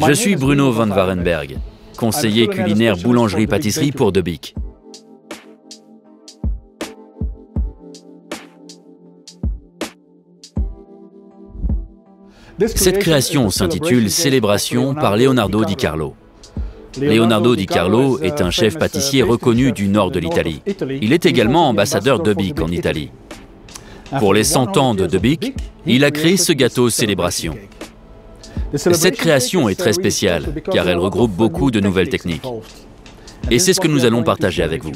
Je suis Bruno van Warenberg, conseiller culinaire boulangerie-pâtisserie pour De Bic. Cette création s'intitule Célébration par Leonardo Di Carlo. Leonardo Di Carlo est un chef pâtissier reconnu du nord de l'Italie. Il est également ambassadeur De Bic en Italie. Pour les 100 ans de De Bic, il a créé ce gâteau Célébration. Cette création est très spéciale, car elle regroupe beaucoup de nouvelles techniques. Et c'est ce que nous allons partager avec vous.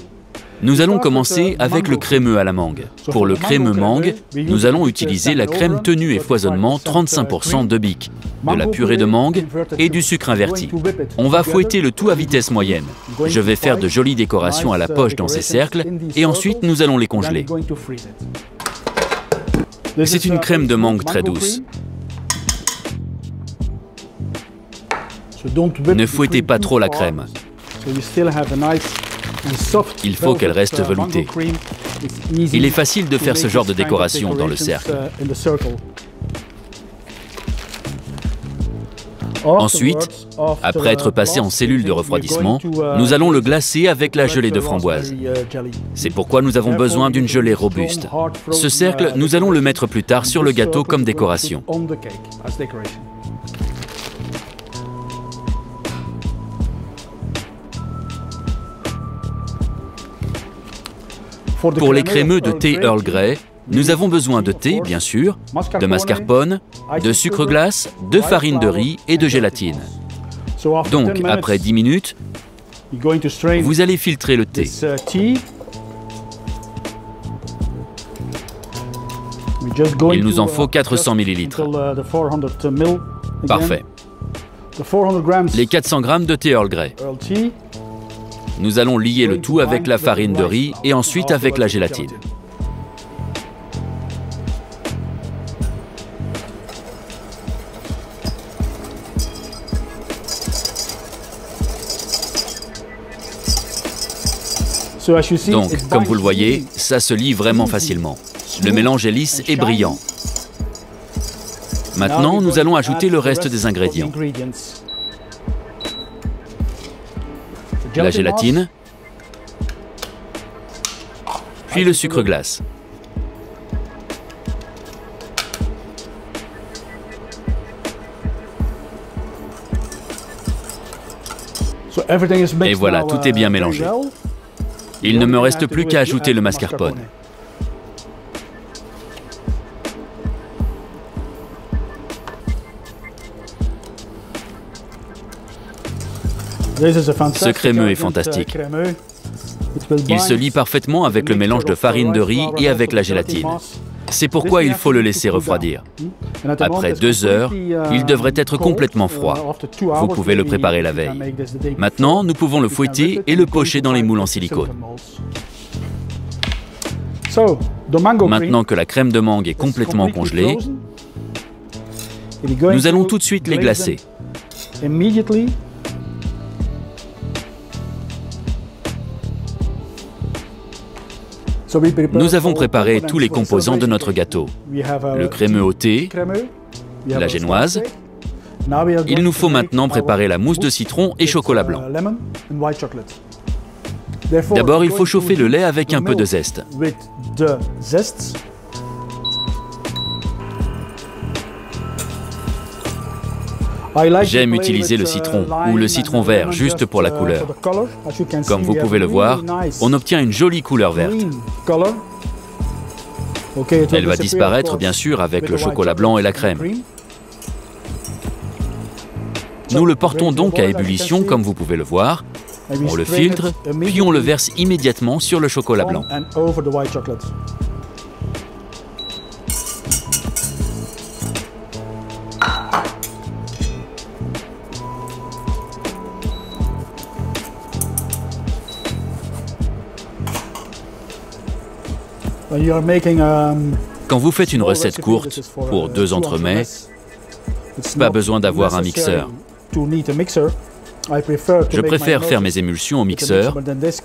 Nous allons commencer avec le crémeux à la mangue. Pour le crémeux mangue, nous allons utiliser la crème tenue et foisonnement 35% De Bic, de la purée de mangue et du sucre inverti. On va fouetter le tout à vitesse moyenne. Je vais faire de jolies décorations à la poche dans ces cercles et ensuite nous allons les congeler. C'est une crème de mangue très douce. Ne fouettez pas trop la crème. Il faut qu'elle reste veloutée. Il est facile de faire ce genre de décoration dans le cercle. Ensuite, après être passé en cellule de refroidissement, nous allons le glacer avec la gelée de framboise. C'est pourquoi nous avons besoin d'une gelée robuste. Ce cercle, nous allons le mettre plus tard sur le gâteau comme décoration. Pour les crémeux de thé Earl Grey, nous avons besoin de thé, bien sûr, de mascarpone, de sucre glace, de farine de riz et de gélatine. Donc, après 10 minutes, vous allez filtrer le thé. Il nous en faut 400 ml. Parfait. Les 400 g de thé Earl Grey. Nous allons lier le tout avec la farine de riz et ensuite avec la gélatine. Donc, comme vous le voyez, ça se lie vraiment facilement. Le mélange est lisse et brillant. Maintenant, nous allons ajouter le reste des ingrédients. La gélatine, puis le sucre glace. Et voilà, tout est bien mélangé. Il ne me reste plus qu'à ajouter le mascarpone. Ce crémeux est fantastique. Il se lie parfaitement avec le mélange de farine de riz et avec la gélatine. C'est pourquoi il faut le laisser refroidir. Après 2 heures, il devrait être complètement froid. Vous pouvez le préparer la veille. Maintenant, nous pouvons le fouetter et le pocher dans les moules en silicone. Maintenant que la crème de mangue est complètement congelée, nous allons tout de suite les glacer. Nous avons préparé tous les composants de notre gâteau. Le crémeux au thé, la génoise. Il nous faut maintenant préparer la mousse de citron et chocolat blanc. D'abord, il faut chauffer le lait avec un peu de zeste. J'aime utiliser le citron ou le citron vert juste pour la couleur. Comme vous pouvez le voir, on obtient une jolie couleur verte. Elle va disparaître bien sûr avec le chocolat blanc et la crème. Nous le portons donc à ébullition comme vous pouvez le voir. On le filtre, puis on le verse immédiatement sur le chocolat blanc. Quand vous faites une recette courte pour 2 entremets, pas besoin d'avoir un mixeur. Je préfère faire mes émulsions au mixeur,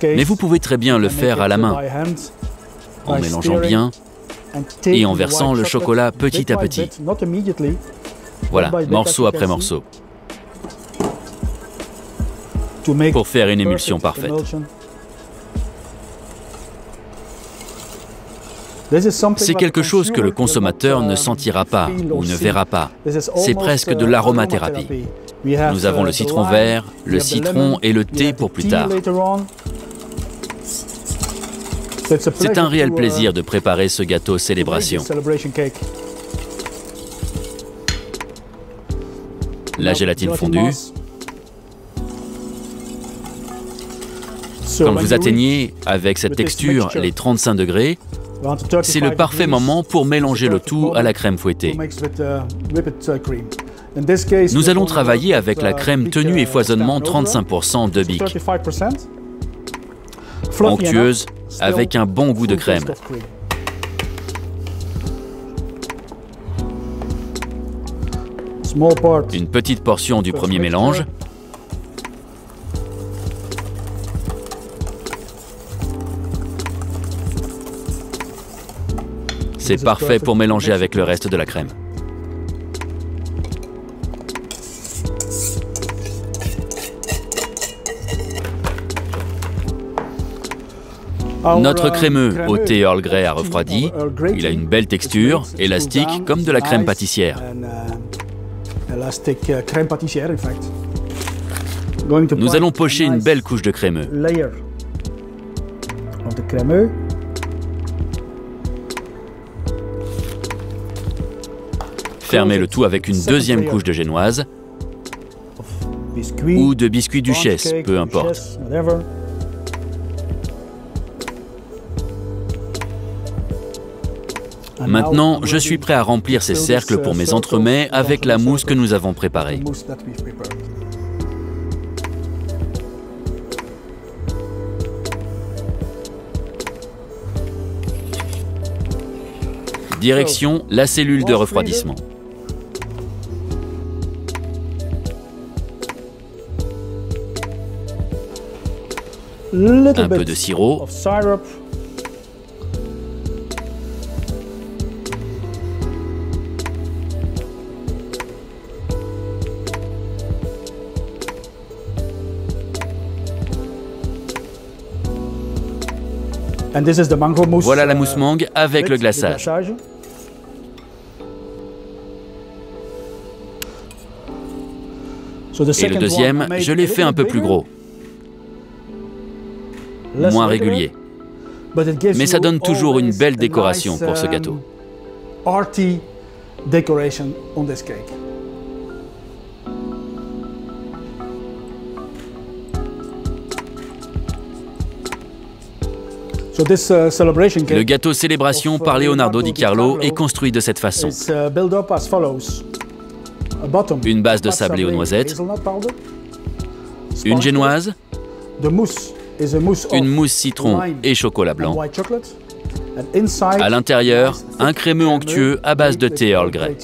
mais vous pouvez très bien le faire à la main, en mélangeant bien et en versant le chocolat petit à petit. Voilà, morceau après morceau. pour faire une émulsion parfaite. C'est quelque chose que le consommateur ne sentira pas ou ne verra pas. C'est presque de l'aromathérapie. Nous avons le citron vert, le citron et le thé pour plus tard. C'est un réel plaisir de préparer ce gâteau célébration. La gélatine fondue. Quand vous atteignez, avec cette texture, les 35 degrés, c'est le parfait moment pour mélanger le tout à la crème fouettée. Nous allons travailler avec la crème tenue et foisonnement 35% de Bic. Onctueuse, avec un bon goût de crème. Une petite portion du premier mélange. C'est parfait pour mélanger avec le reste de la crème. Notre crémeux au thé Earl Grey a refroidi. Il a une belle texture, élastique comme de la crème pâtissière. Nous allons pocher une belle couche de crémeux. Fermez le tout avec une deuxième couche de génoise ou de biscuits duchesse, peu importe. Maintenant, je suis prêt à remplir ces cercles pour mes entremets avec la mousse que nous avons préparée. Direction la cellule de refroidissement. Un peu de sirop. Voilà la mousse mangue avec le glaçage. Et le deuxième, je l'ai fait un peu plus gros, moins régulier. Mais ça donne toujours une belle décoration pour ce gâteau. Le gâteau célébration par Leonardo DiCarlo est construit de cette façon. Une base de sablé aux noisettes, une génoise, une mousse citron et chocolat blanc. À l'intérieur, un crémeux onctueux à base de thé Earl Grey.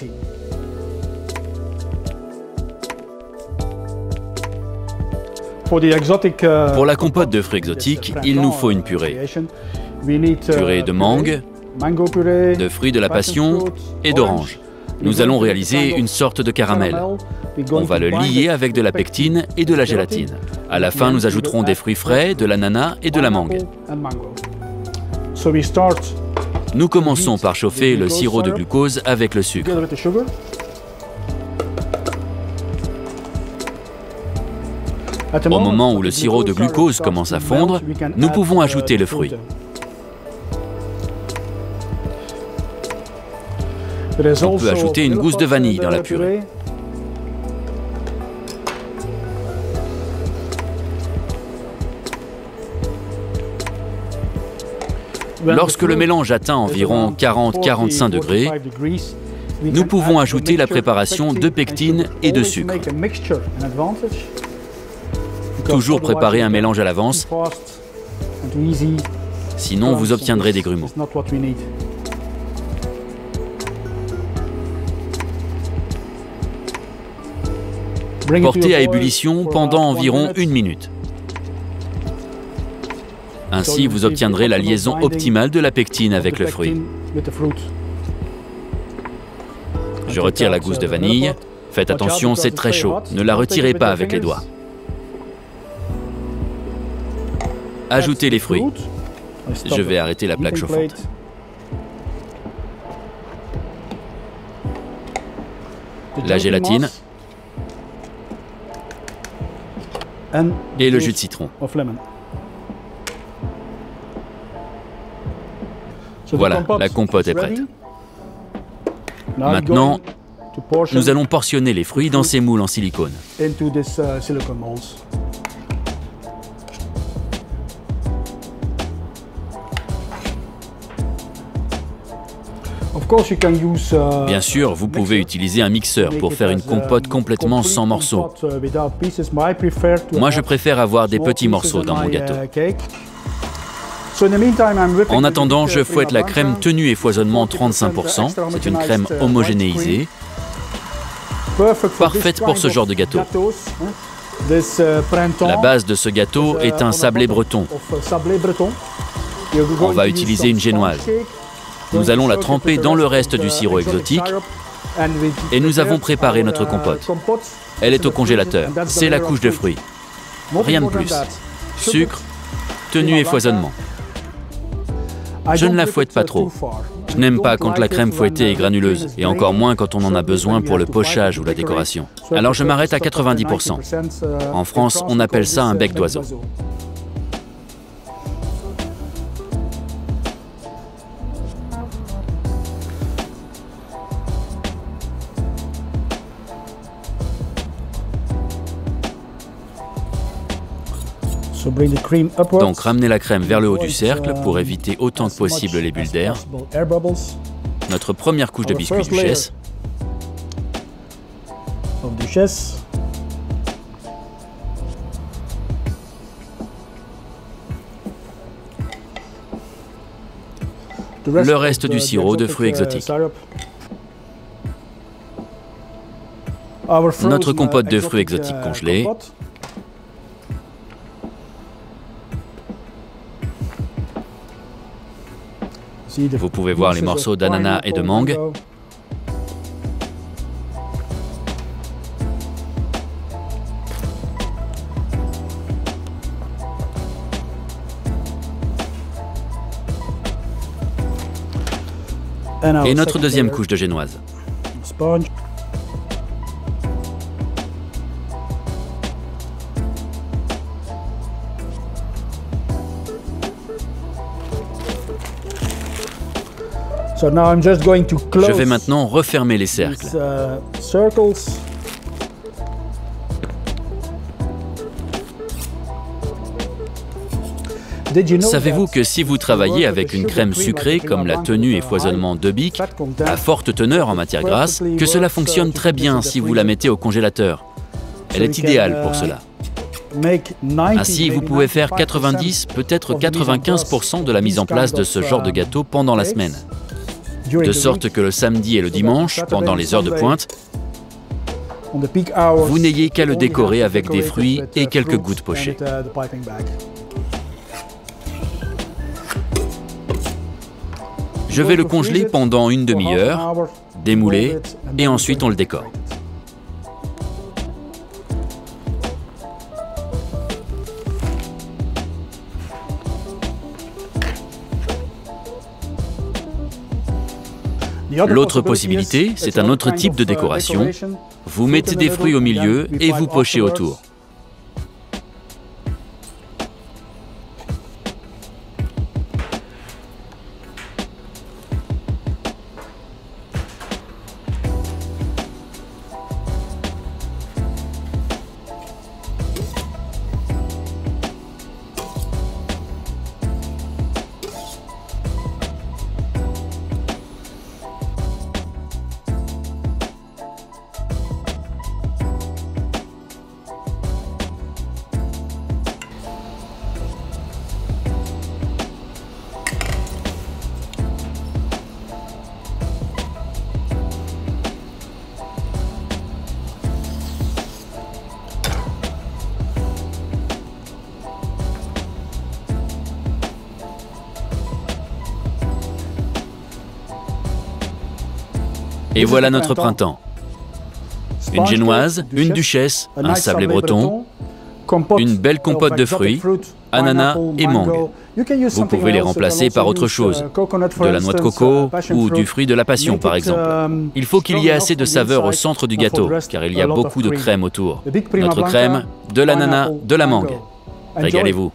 Pour la compote de fruits exotiques, il nous faut une purée. Purée de mangue, de fruits de la passion et d'orange. Nous allons réaliser une sorte de caramel. On va le lier avec de la pectine et de la gélatine. À la fin, nous ajouterons des fruits frais, de l'ananas et de la mangue. Nous commençons par chauffer le sirop de glucose avec le sucre. Au moment où le sirop de glucose commence à fondre, nous pouvons ajouter le fruit. On peut ajouter une gousse de vanille dans la purée. Lorsque le mélange atteint environ 40-45 degrés, nous pouvons ajouter la préparation de pectine et de sucre. Toujours préparer un mélange à l'avance, sinon vous obtiendrez des grumeaux. Portez à ébullition pendant environ 1 minute. Ainsi, vous obtiendrez la liaison optimale de la pectine avec le fruit. Je retire la gousse de vanille. Faites attention, c'est très chaud. Ne la retirez pas avec les doigts. Ajoutez les fruits. Je vais arrêter la plaque chauffante. La gélatine et le jus de citron. Voilà, la compote est prête. Maintenant, nous allons portionner les fruits dans ces moules en silicone. Bien sûr, vous pouvez utiliser un mixeur pour faire une compote complètement sans morceaux. Moi, je préfère avoir des petits morceaux dans mon gâteau. En attendant, je fouette la crème tenue et foisonnement 35%. C'est une crème homogénéisée, parfaite pour ce genre de gâteau. La base de ce gâteau est un sablé breton. On va utiliser une génoise. Nous allons la tremper dans le reste du sirop exotique et nous avons préparé notre compote. Elle est au congélateur. C'est la couche de fruits. Rien de plus. Sucre, tenue et foisonnement. Je ne la fouette pas trop. Je n'aime pas quand la crème fouettée est granuleuse, et encore moins quand on en a besoin pour le pochage ou la décoration. Alors je m'arrête à 90%. En France, on appelle ça un bec d'oiseau. Donc ramenez la crème vers le haut du cercle pour éviter autant que possible les bulles d'air. Notre première couche de biscuit Duchesse. Le reste du sirop de fruits exotiques. Notre compote de fruits exotiques congelés. Vous pouvez voir les morceaux d'ananas et de mangue. Et notre deuxième couche de génoise. Je vais maintenant refermer les cercles. Savez-vous que si vous travaillez avec une crème sucrée comme la tenue et foisonnement de Bic, à forte teneur en matière grasse, que cela fonctionne très bien si vous la mettez au congélateur. Elle est idéale pour cela. Ainsi, vous pouvez faire 90, peut-être 95% de la mise en place de ce genre de gâteau pendant la semaine. De sorte que le samedi et le dimanche, pendant les heures de pointe, vous n'ayez qu'à le décorer avec des fruits et quelques gouttes pochées. Je vais le congeler pendant une demi-heure, démouler, et ensuite on le décore. L'autre possibilité, c'est un autre type de décoration. Vous mettez des fruits au milieu et vous pochez autour. Et voilà notre printemps. Une génoise, une duchesse, un sablé breton, une belle compote de fruits ananas et mangue. Vous pouvez les remplacer par autre chose, de la noix de coco ou du fruit de la passion par exemple. Il faut qu'il y ait assez de saveur au centre du gâteau, car il y a beaucoup de crème autour. Notre crème, de l'ananas, de la mangue. Régalez-vous.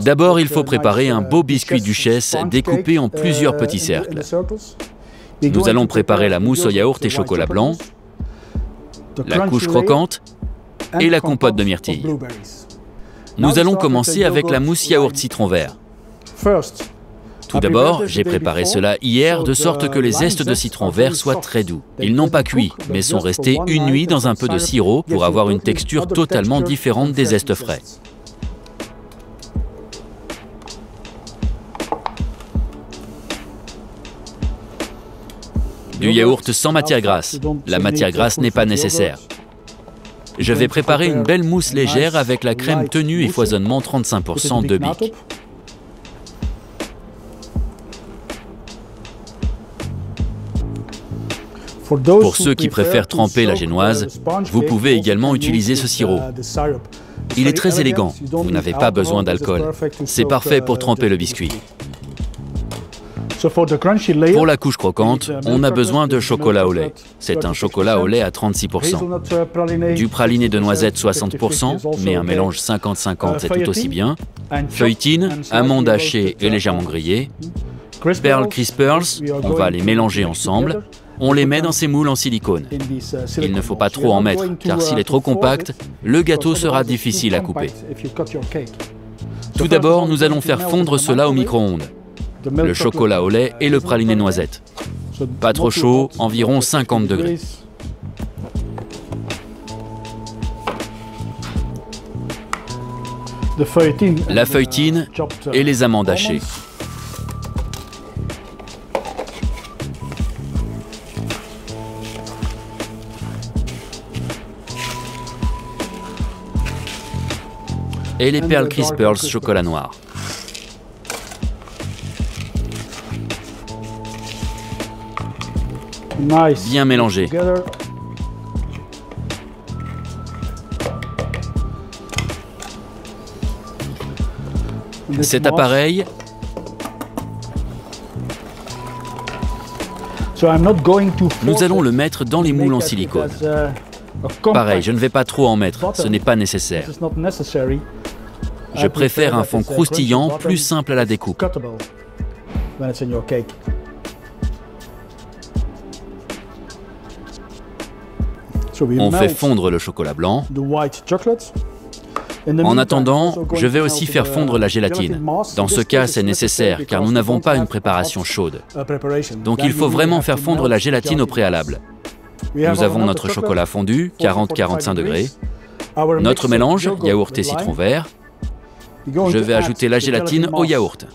D'abord, il faut préparer un beau biscuit duchesse découpé en plusieurs petits cercles. Nous allons préparer la mousse au yaourt et chocolat blanc, la couche croquante et la compote de myrtille. Nous allons commencer avec la mousse yaourt citron vert. Tout d'abord, j'ai préparé cela hier de sorte que les zestes de citron vert soient très doux. Ils n'ont pas cuit, mais sont restés une nuit dans un peu de sirop pour avoir une texture totalement différente des zestes frais. Du yaourt sans matière grasse. La matière grasse n'est pas nécessaire. Je vais préparer une belle mousse légère avec la crème tenue et foisonnement 35% de Bic. Pour ceux qui préfèrent tremper la génoise, vous pouvez également utiliser ce sirop. Il est très élégant, vous n'avez pas besoin d'alcool. C'est parfait pour tremper le biscuit. Pour la couche croquante, on a besoin de chocolat au lait. C'est un chocolat au lait à 36%. Du praliné de noisettes 60%, mais un mélange 50-50 c'est tout aussi bien. Feuilletine, amandes hachées et légèrement grillées. Perles Crispers, on va les mélanger ensemble. On les met dans ces moules en silicone. Il ne faut pas trop en mettre, car s'il est trop compact, le gâteau sera difficile à couper. Tout d'abord, nous allons faire fondre cela au micro-ondes. Le chocolat au lait et le praliné noisette. Pas trop chaud, environ 50 degrés. La feuilletine et les amandes hachées. Et les perles Crispers chocolat noir. Bien mélangé. Cet appareil nous allons le mettre dans les moules en silicone. Pareil, je ne vais pas trop en mettre, ce n'est pas nécessaire. Je préfère un fond croustillant, plus simple à la découpe. On fait fondre le chocolat blanc. En attendant, je vais aussi faire fondre la gélatine. Dans ce cas, c'est nécessaire, car nous n'avons pas une préparation chaude. Donc il faut vraiment faire fondre la gélatine au préalable. Nous avons notre chocolat fondu, 40-45 degrés. Notre mélange, yaourt et citron vert. Je vais ajouter la gélatine au yaourt.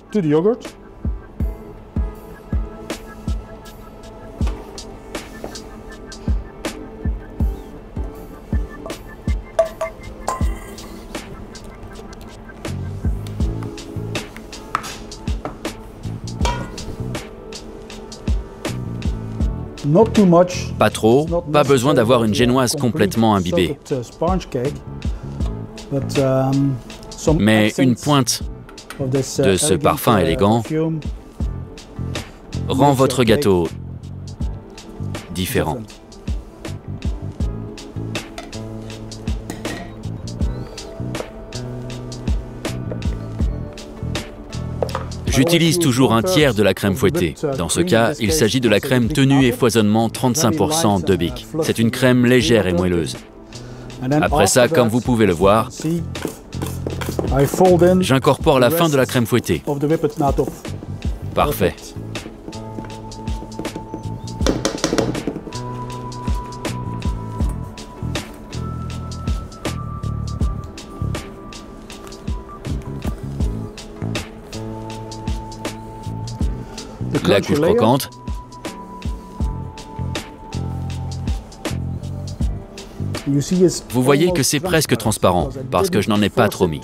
Pas trop, pas besoin d'avoir une génoise complètement imbibée. Mais une pointe de ce parfum élégant rend votre gâteau différent. J'utilise toujours un tiers de la crème fouettée. Dans ce cas, il s'agit de la crème tenue et foisonnement 35% de Bic. C'est une crème légère et moelleuse. Après ça, comme vous pouvez le voir, j'incorpore la fin de la crème fouettée. Parfait. La couche croquante. Vous voyez que c'est presque transparent, parce que je n'en ai pas trop mis.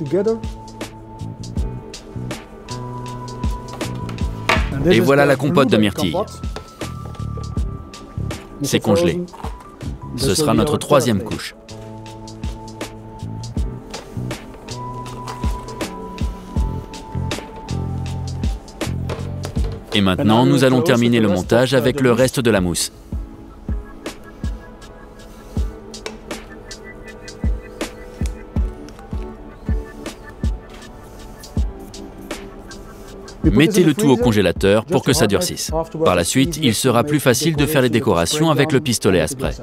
Et voilà la compote de myrtille. C'est congelé. Ce sera notre troisième couche. Et maintenant, nous allons terminer le montage avec le reste de la mousse. Mettez le tout au congélateur pour que ça durcisse. Par la suite, il sera plus facile de faire les décorations avec le pistolet à spray.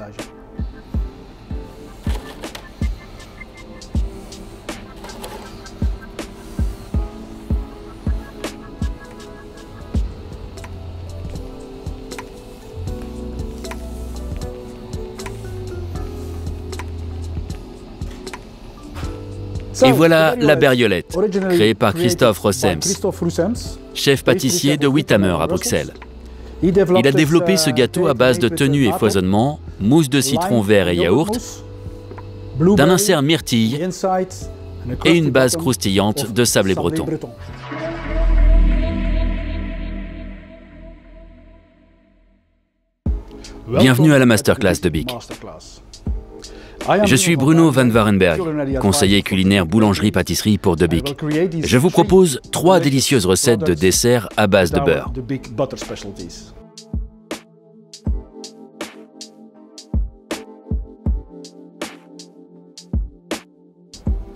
Et voilà la Bériolette, créée par Christophe Rosems, chef pâtissier de Whithamer à Bruxelles. Il a développé ce gâteau à base de tenue et foisonnement, mousse de citron vert et yaourt, d'un insert myrtille et une base croustillante de sablé breton. Bienvenue à la masterclass de BIC. Je suis Bruno Van Warenberg, conseiller culinaire boulangerie-pâtisserie pour de BIC. Je vous propose 3 délicieuses recettes de desserts à base de beurre.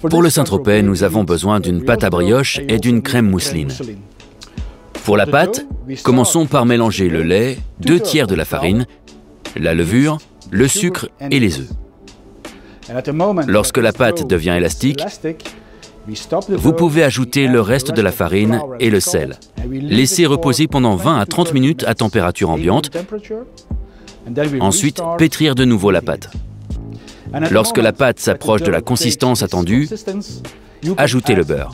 Pour le Saint-Tropez, nous avons besoin d'une pâte à brioche et d'une crème mousseline. Pour la pâte, commençons par mélanger le lait, 2 tiers de la farine, la levure, le sucre et les œufs. Lorsque la pâte devient élastique, vous pouvez ajouter le reste de la farine et le sel. Laissez reposer pendant 20 à 30 minutes à température ambiante. Ensuite, pétrir de nouveau la pâte. Lorsque la pâte s'approche de la consistance attendue, ajoutez le beurre.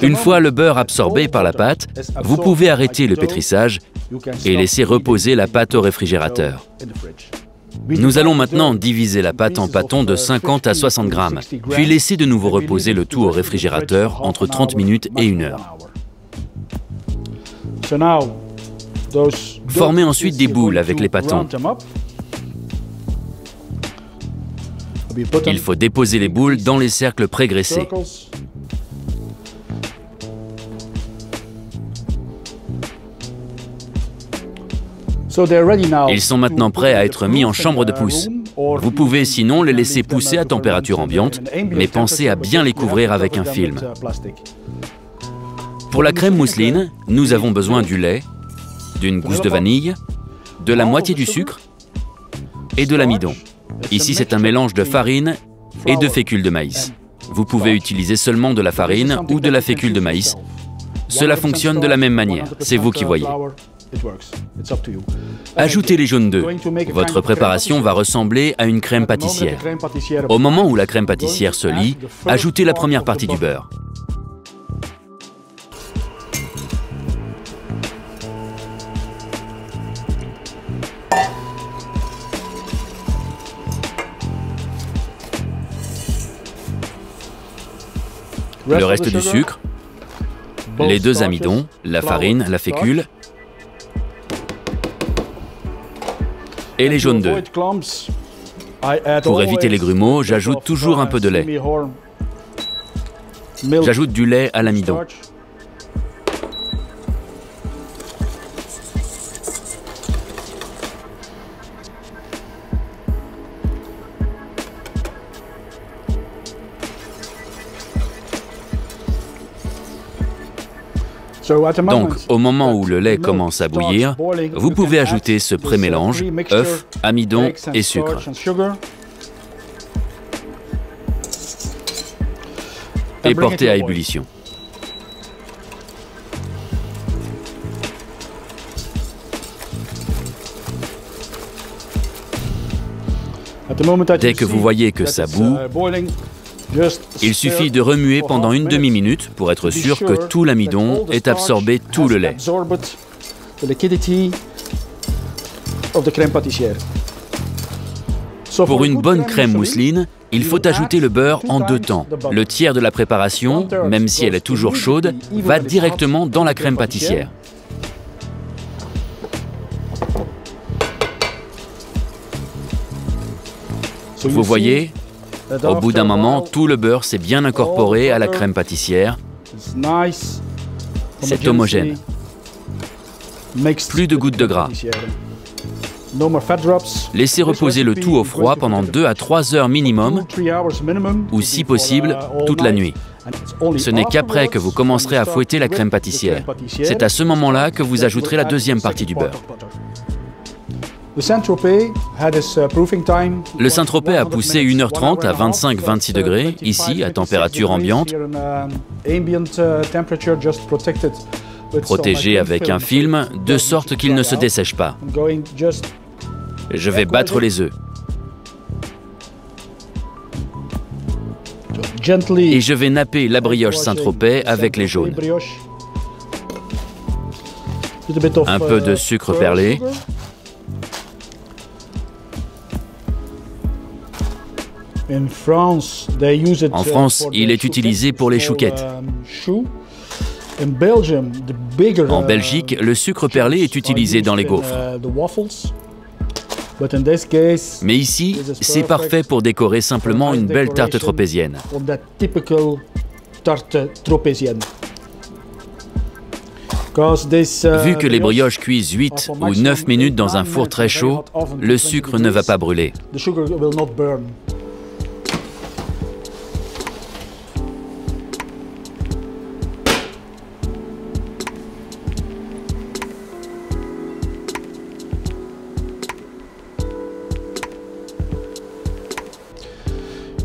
Une fois le beurre absorbé par la pâte, vous pouvez arrêter le pétrissage et laisser reposer la pâte au réfrigérateur. Nous allons maintenant diviser la pâte en pâtons de 50 à 60 grammes, puis laisser de nouveau reposer le tout au réfrigérateur entre 30 minutes et 1 heure. Formez ensuite des boules avec les pâtons. Il faut déposer les boules dans les cercles prégraissés. Ils sont maintenant prêts à être mis en chambre de pousse. Vous pouvez sinon les laisser pousser à température ambiante, mais pensez à bien les couvrir avec un film. Pour la crème mousseline, nous avons besoin du lait, d'une gousse de vanille, de la moitié du sucre et de l'amidon. Ici, c'est un mélange de farine et de fécule de maïs. Vous pouvez utiliser seulement de la farine ou de la fécule de maïs. Cela fonctionne de la même manière, c'est vous qui voyez. Ajoutez les jaunes d'œufs. Votre préparation va ressembler à une crème pâtissière. Au moment où la crème pâtissière se lie, ajoutez la première partie du beurre. Le reste du sucre, les 2 amidons, la farine, la fécule et les jaunes d'œufs. Pour éviter les grumeaux, j'ajoute toujours un peu de lait. J'ajoute du lait à l'amidon. Donc, au moment où le lait commence à bouillir, vous pouvez ajouter ce pré-mélange, œufs, amidon et sucre. Et porter à ébullition. Dès que vous voyez que ça bout, il suffit de remuer pendant une demi-minute pour être sûr que tout l'amidon ait absorbé tout le lait. Pour une bonne crème mousseline, il faut ajouter le beurre en 2 temps. Le tiers de la préparation, même si elle est toujours chaude, va directement dans la crème pâtissière. Vous voyez, au bout d'un moment, tout le beurre s'est bien incorporé à la crème pâtissière. C'est homogène. Plus de gouttes de gras. Laissez reposer le tout au froid pendant 2 à 3 heures minimum, ou si possible, toute la nuit. Ce n'est qu'après que vous commencerez à fouetter la crème pâtissière. C'est à ce moment-là que vous ajouterez la deuxième partie du beurre. Le Saint-Tropez a poussé 1h30 à 25-26 degrés, ici à température ambiante, protégé avec un film, de sorte qu'il ne se dessèche pas. Je vais battre les œufs. Et je vais napper la brioche Saint-Tropez avec les jaunes. Un peu de sucre perlé. En France, il est utilisé pour les chouquettes. En Belgique, le sucre perlé est utilisé dans les gaufres. Mais ici, c'est parfait pour décorer simplement une belle tarte tropézienne. Vu que les brioches cuisent 8 ou 9 minutes dans un four très chaud, le sucre ne va pas brûler.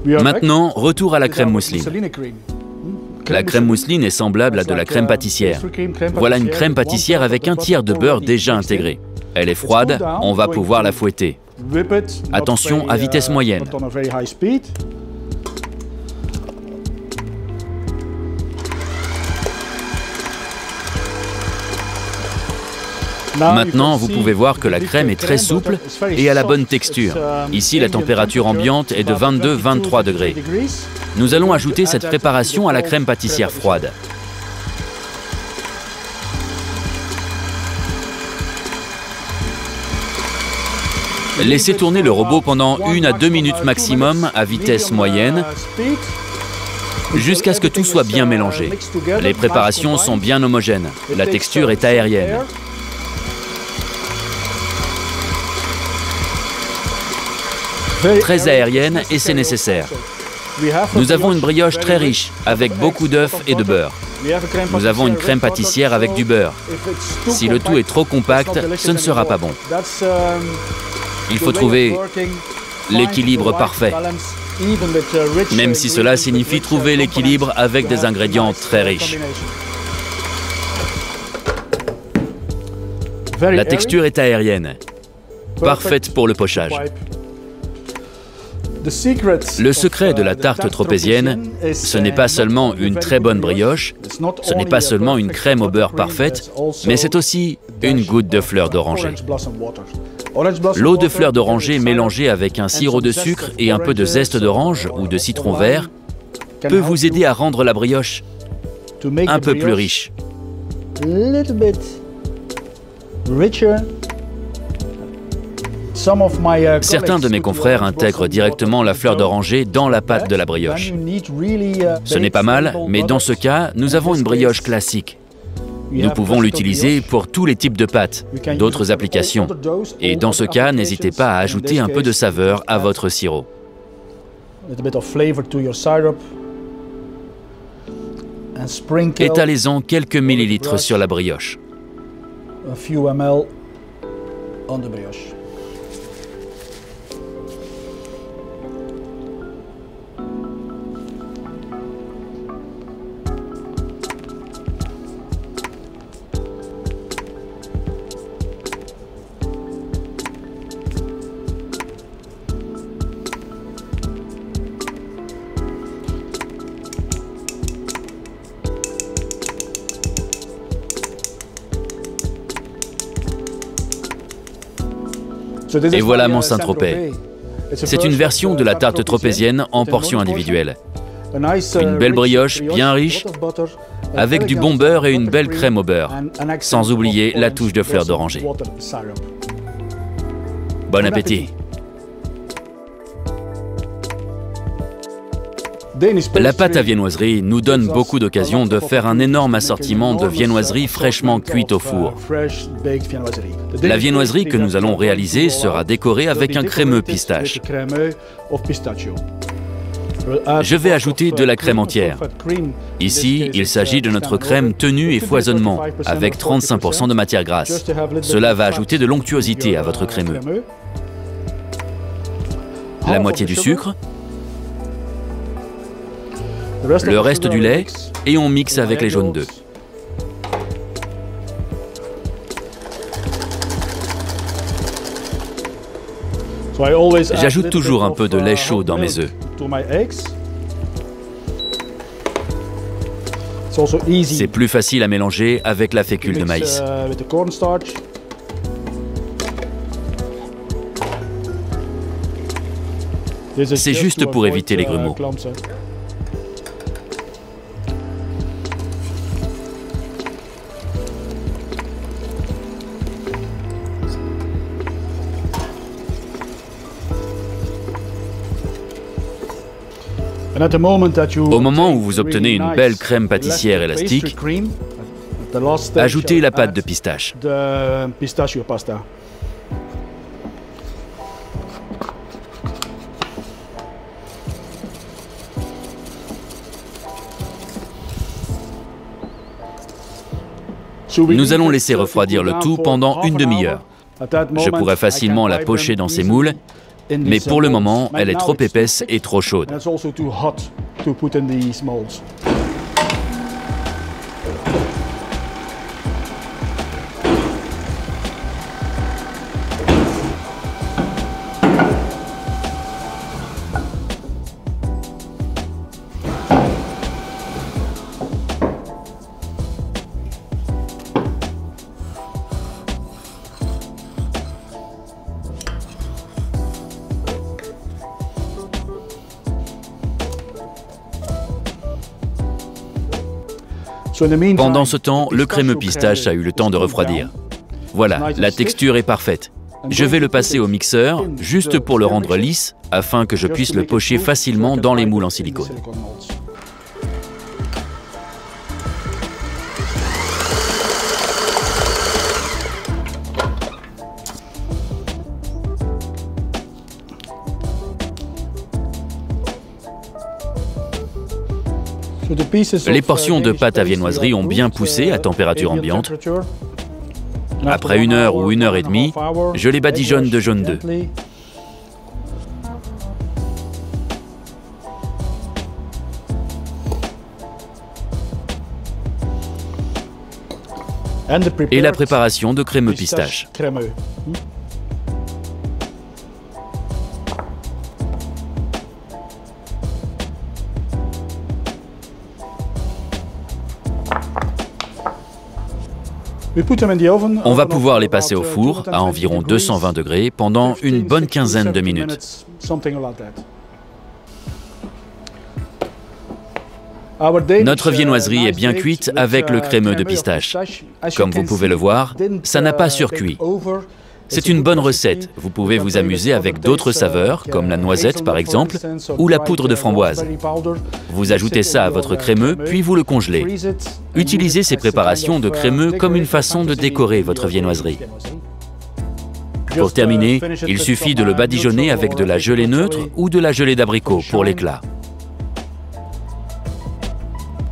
Maintenant, retour à la crème mousseline. La crème mousseline est semblable à de la crème pâtissière. Voilà une crème pâtissière avec un tiers de beurre déjà intégré. Elle est froide, on va pouvoir la fouetter. Attention à vitesse moyenne. Maintenant, vous pouvez voir que la crème est très souple et à la bonne texture. Ici, la température ambiante est de 22-23 degrés. Nous allons ajouter cette préparation à la crème pâtissière froide. Laissez tourner le robot pendant 1 à 2 minutes maximum à vitesse moyenne, jusqu'à ce que tout soit bien mélangé. Les préparations sont bien homogènes. La texture est aérienne. Très aérienne et c'est nécessaire. Nous avons une brioche très riche, avec beaucoup d'œufs et de beurre. Nous avons une crème pâtissière avec du beurre. Si le tout est trop compact, ce ne sera pas bon. Il faut trouver l'équilibre parfait, même si cela signifie trouver l'équilibre avec des ingrédients très riches. La texture est aérienne, parfaite pour le pochage. Le secret de la tarte tropézienne, ce n'est pas seulement une très bonne brioche, ce n'est pas seulement une crème au beurre parfaite, mais c'est aussi une goutte de fleur d'oranger. L'eau de fleur d'oranger mélangée avec un sirop de sucre et un peu de zeste d'orange ou de citron vert peut vous aider à rendre la brioche un peu plus riche. Certains de mes confrères intègrent directement la fleur d'oranger dans la pâte de la brioche. Ce n'est pas mal, mais dans ce cas, nous avons une brioche classique. Nous pouvons l'utiliser pour tous les types de pâtes, d'autres applications. Et dans ce cas, n'hésitez pas à ajouter un peu de saveur à votre sirop. Étalez-en quelques millilitres sur la brioche. Et voilà mon Saint-Tropez. C'est une version de la tarte tropézienne en portions individuelles. Une belle brioche bien riche, avec du bon beurre et une belle crème au beurre, sans oublier la touche de fleur d'oranger. Bon appétit! La pâte à viennoiserie nous donne beaucoup d'occasions de faire un énorme assortiment de viennoiseries fraîchement cuites au four. La viennoiserie que nous allons réaliser sera décorée avec un crémeux pistache. Je vais ajouter de la crème entière. Ici, il s'agit de notre crème tenue et foisonnement, avec 35% de matière grasse. Cela va ajouter de l'onctuosité à votre crémeux. La moitié du sucre, le reste du lait, et on mixe avec les jaunes d'œufs. J'ajoute toujours un peu de lait chaud dans mes œufs. C'est plus facile à mélanger avec la fécule de maïs. C'est juste pour éviter les grumeaux. Au moment où vous obtenez une belle crème pâtissière élastique, ajoutez la pâte de pistache. Nous allons laisser refroidir le tout pendant une demi-heure. Je pourrais facilement la pocher dans ces moules, mais pour le moment, elle est trop épaisse et trop chaude. Pendant ce temps, le crémeux pistache a eu le temps de refroidir. Voilà, la texture est parfaite. Je vais le passer au mixeur, juste pour le rendre lisse, afin que je puisse le pocher facilement dans les moules en silicone. Les portions de pâte à viennoiserie ont bien poussé à température ambiante. Après 1 heure ou 1 heure et demie, je les badigeonne de jaune d'œuf. Et la préparation de crémeux pistache. On va pouvoir les passer au four à environ 220 degrés pendant une bonne quinzaine de minutes. Notre viennoiserie est bien cuite avec le crémeux de pistache. Comme vous pouvez le voir, ça n'a pas surcuit. C'est une bonne recette. Vous pouvez vous amuser avec d'autres saveurs, comme la noisette par exemple, ou la poudre de framboise. Vous ajoutez ça à votre crémeux, puis vous le congelez. Utilisez ces préparations de crémeux comme une façon de décorer votre viennoiserie. Pour terminer, il suffit de le badigeonner avec de la gelée neutre ou de la gelée d'abricot pour l'éclat.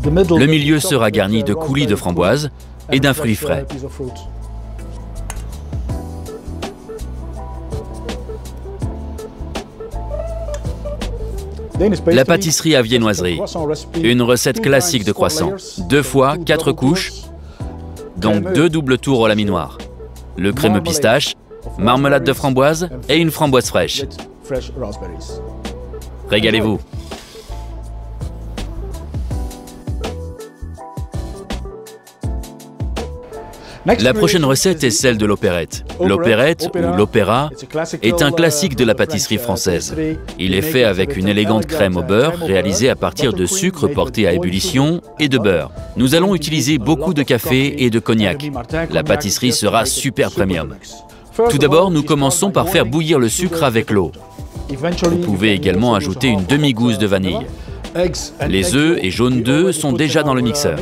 Le milieu sera garni de coulis de framboise et d'un fruit frais. La pâtisserie à viennoiserie, une recette classique de croissant. 2 fois 4 couches, donc 2 doubles tours au laminoir. Le crémeux pistache, marmelade de framboise et une framboise fraîche. Régalez-vous! La prochaine recette est celle de l'opérette. L'opérette, ou l'opéra, est un classique de la pâtisserie française. Il est fait avec une élégante crème au beurre, réalisée à partir de sucre porté à ébullition et de beurre. Nous allons utiliser beaucoup de café et de cognac. La pâtisserie sera super premium. Tout d'abord, nous commençons par faire bouillir le sucre avec l'eau. Vous pouvez également ajouter une demi-gousse de vanille. Les œufs et jaune d'œuf sont déjà dans le mixeur.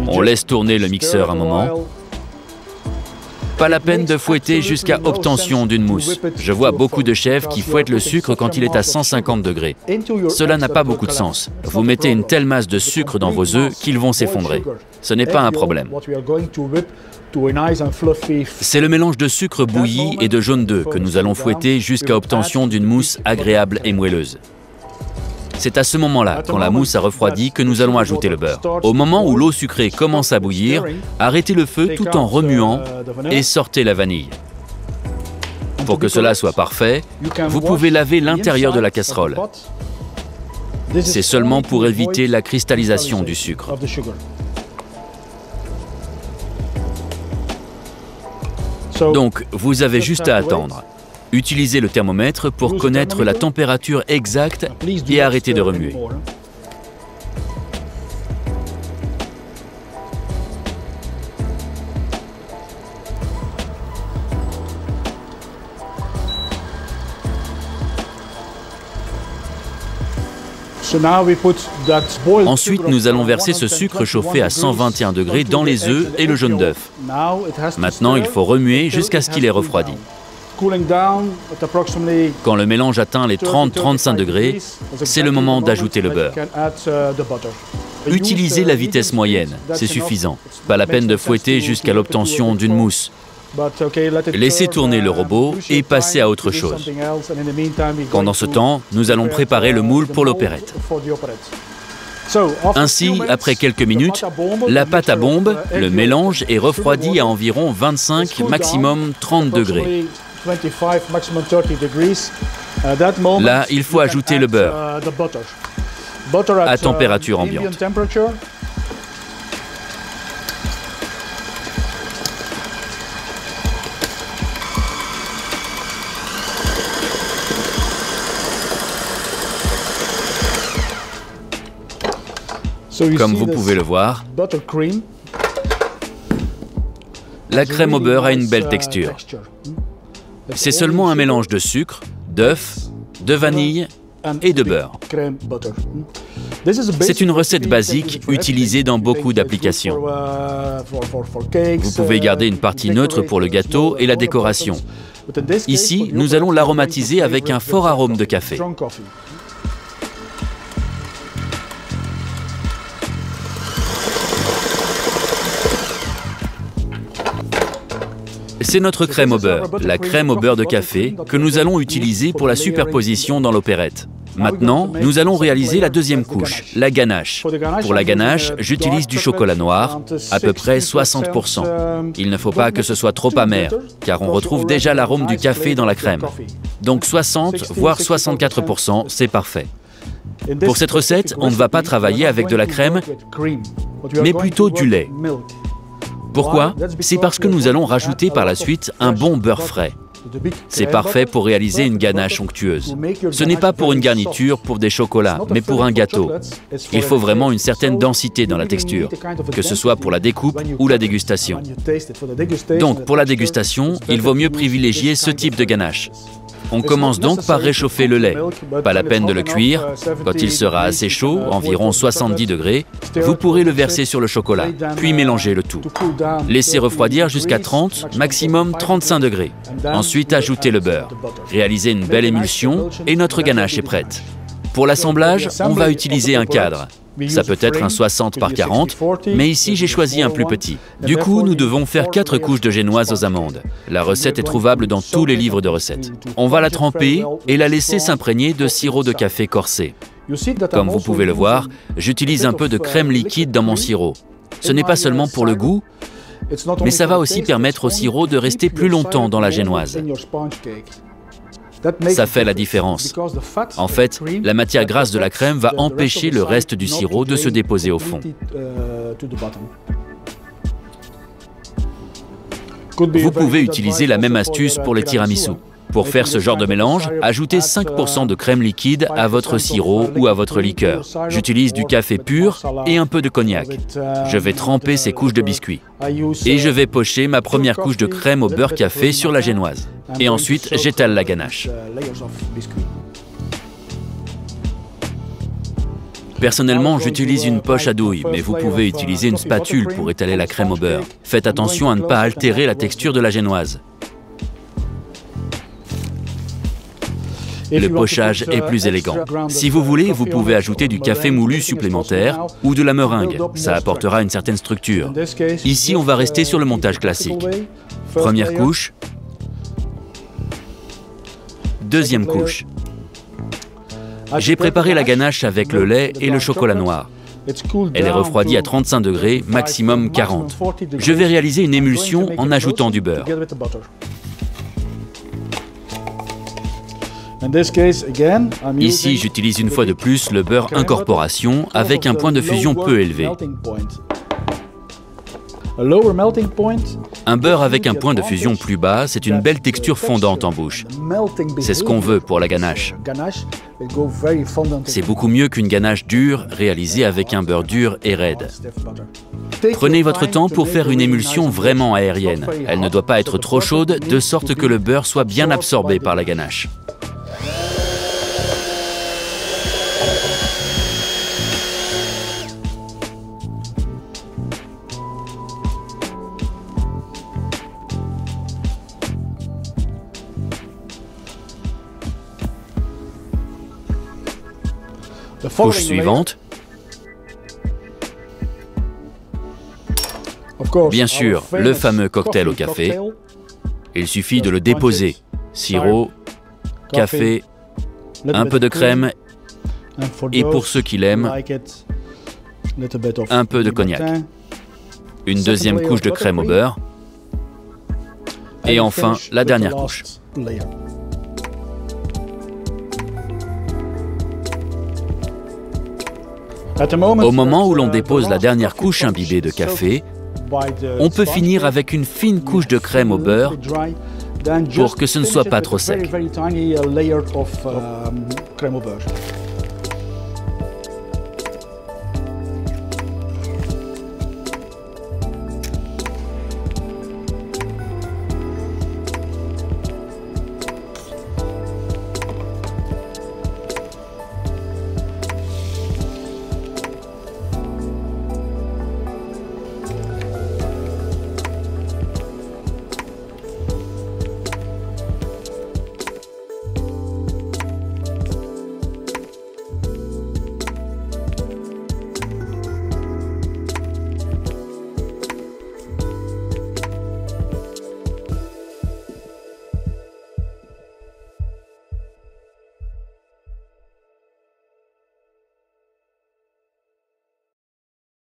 On laisse tourner le mixeur un moment. Pas la peine de fouetter jusqu'à obtention d'une mousse. Je vois beaucoup de chefs qui fouettent le sucre quand il est à 150 degrés. Cela n'a pas beaucoup de sens. Vous mettez une telle masse de sucre dans vos œufs qu'ils vont s'effondrer. Ce n'est pas un problème. C'est le mélange de sucre bouilli et de jaune d'œuf que nous allons fouetter jusqu'à obtention d'une mousse agréable et moelleuse. C'est à ce moment-là, quand la mousse a refroidi, que nous allons ajouter le beurre. Au moment où l'eau sucrée commence à bouillir, arrêtez le feu tout en remuant et sortez la vanille. Pour que cela soit parfait, vous pouvez laver l'intérieur de la casserole. C'est seulement pour éviter la cristallisation du sucre. Donc, vous avez juste à attendre. Utilisez le thermomètre pour connaître la température exacte et arrêtez de remuer. Ensuite, nous allons verser ce sucre chauffé à 121 degrés dans les œufs et le jaune d'œuf. Maintenant, il faut remuer jusqu'à ce qu'il ait refroidi. Quand le mélange atteint les 30-35 degrés, c'est le moment d'ajouter le beurre. Utilisez la vitesse moyenne, c'est suffisant. Pas la peine de fouetter jusqu'à l'obtention d'une mousse. Laissez tourner le robot et passez à autre chose. Pendant ce temps, nous allons préparer le moule pour l'opérette. Ainsi, après quelques minutes, la pâte à bombe, le mélange est refroidi à environ 25, maximum 30 degrés. Là, il faut ajouter le beurre à température ambiante. Comme vous pouvez le voir, la crème au beurre a une belle texture. C'est seulement un mélange de sucre, d'œuf, de vanille et de beurre. C'est une recette basique utilisée dans beaucoup d'applications. Vous pouvez garder une partie neutre pour le gâteau et la décoration. Ici, nous allons l'aromatiser avec un fort arôme de café. C'est notre crème au beurre, la crème au beurre de café, que nous allons utiliser pour la superposition dans l'opérette. Maintenant, nous allons réaliser la deuxième couche, la ganache. Pour la ganache, j'utilise du chocolat noir, à peu près 60%. Il ne faut pas que ce soit trop amer, car on retrouve déjà l'arôme du café dans la crème. Donc 60, voire 64%, c'est parfait. Pour cette recette, on ne va pas travailler avec de la crème, mais plutôt du lait. Pourquoi? C'est parce que nous allons rajouter par la suite un bon beurre frais. C'est parfait pour réaliser une ganache onctueuse. Ce n'est pas pour une garniture, pour des chocolats, mais pour un gâteau. Il faut vraiment une certaine densité dans la texture, que ce soit pour la découpe ou la dégustation. Donc, pour la dégustation, il vaut mieux privilégier ce type de ganache. On commence donc par réchauffer le lait. Pas la peine de le cuire. Quand il sera assez chaud, environ 70 degrés, vous pourrez le verser sur le chocolat, puis mélanger le tout. Laissez refroidir jusqu'à 30, maximum 35 degrés. Ensuite, ajoutez le beurre. Réalisez une belle émulsion et notre ganache est prête. Pour l'assemblage, on va utiliser un cadre. Ça peut être un 60 par 40, mais ici j'ai choisi un plus petit. Du coup, nous devons faire 4 couches de génoise aux amandes. La recette est trouvable dans tous les livres de recettes. On va la tremper et la laisser s'imprégner de sirop de café corsé. Comme vous pouvez le voir, j'utilise un peu de crème liquide dans mon sirop. Ce n'est pas seulement pour le goût, mais ça va aussi permettre au sirop de rester plus longtemps dans la génoise. Ça fait la différence. En fait, la matière grasse de la crème va empêcher le reste du sirop de se déposer au fond. Vous pouvez utiliser la même astuce pour les tiramisu. Pour faire ce genre de mélange, ajoutez 5% de crème liquide à votre sirop ou à votre liqueur. J'utilise du café pur et un peu de cognac. Je vais tremper ces couches de biscuits. Et je vais pocher ma première couche de crème au beurre café sur la génoise. Et ensuite, j'étale la ganache. Personnellement, j'utilise une poche à douille, mais vous pouvez utiliser une spatule pour étaler la crème au beurre. Faites attention à ne pas altérer la texture de la génoise. Le pochage est plus élégant. Si vous voulez, vous pouvez ajouter du café moulu supplémentaire ou de la meringue. Ça apportera une certaine structure. Ici, on va rester sur le montage classique. Première couche. Deuxième couche. J'ai préparé la ganache avec le lait et le chocolat noir. Elle est refroidie à 35 degrés, maximum 40. Je vais réaliser une émulsion en ajoutant du beurre. Ici, j'utilise une fois de plus le beurre incorporation avec un point de fusion peu élevé. Un beurre avec un point de fusion plus bas, c'est une belle texture fondante en bouche. C'est ce qu'on veut pour la ganache. C'est beaucoup mieux qu'une ganache dure réalisée avec un beurre dur et raide. Prenez votre temps pour faire une émulsion vraiment aérienne. Elle ne doit pas être trop chaude, de sorte que le beurre soit bien absorbé par la ganache. Couche suivante. Bien sûr, le fameux cocktail au café. Il suffit de le déposer. Sirop, café, un peu de crème et pour ceux qui l'aiment, un peu de cognac. Une deuxième couche de crème au beurre. Et enfin, la dernière couche. Au moment où l'on dépose la dernière couche imbibée de café, on peut finir avec une fine couche de crème au beurre pour que ce ne soit pas trop sec.